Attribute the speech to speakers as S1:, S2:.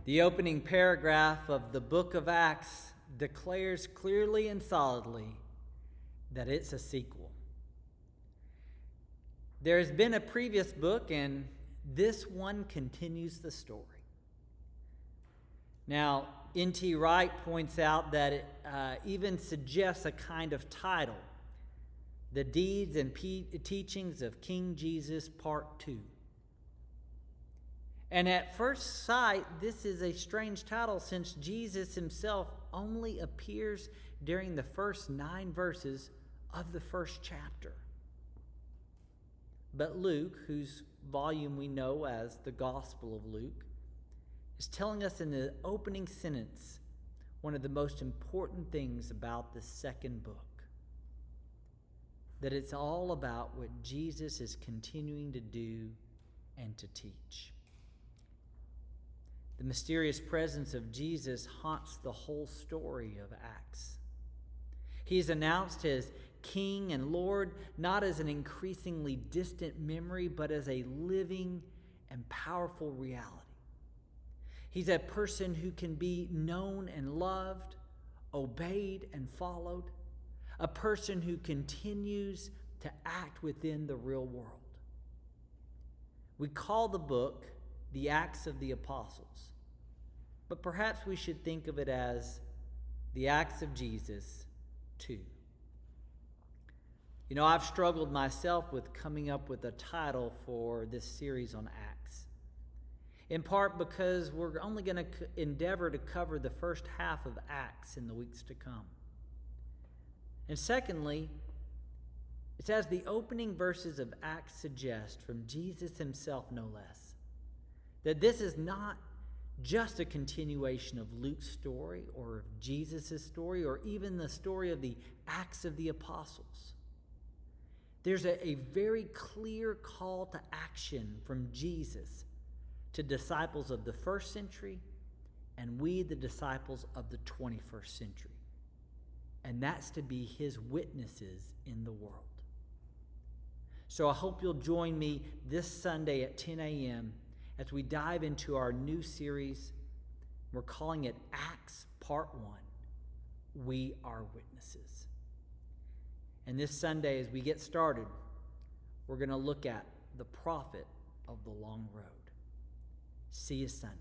S1: The opening paragraph of the book of Acts declares clearly and solidly that it's a sequel. There has been a previous book, and this one continues the story. Now, N.T. Wright points out that it even suggests a kind of title, The Deeds and Teachings of King Jesus, Part 2. And at first sight, this is a strange title, since Jesus himself only appears during the first 9 verses of the first chapter. But Luke, whose volume we know as the Gospel of Luke, is telling us in the opening sentence one of the most important things about the second book, that it's all about what Jesus is continuing to do and to teach. The mysterious presence of Jesus haunts the whole story of Acts. He's announced as King and Lord, not as an increasingly distant memory, but as a living and powerful reality. He's a person who can be known and loved, obeyed and followed, a person who continues to act within the real world. We call the book the Acts of the Apostles, but perhaps we should think of it as the Acts of Jesus 2. You know, I've struggled myself with coming up with a title for this series on Acts, in part because we're only going to endeavor to cover the first half of Acts in the weeks to come. And secondly, it's as the opening verses of Acts suggest, from Jesus himself no less, that this is not just a continuation of Luke's story or of Jesus' story or even the story of the Acts of the Apostles. There's a very clear call to action from Jesus to disciples of the first century and we, the disciples of the 21st century. And that's to be his witnesses in the world. So I hope you'll join me this Sunday at 10 a.m. as we dive into our new series. We're calling it Acts Part 1, We Are Witnesses. And this Sunday, as we get started, we're going to look at the prophet of the long road. See you Sunday.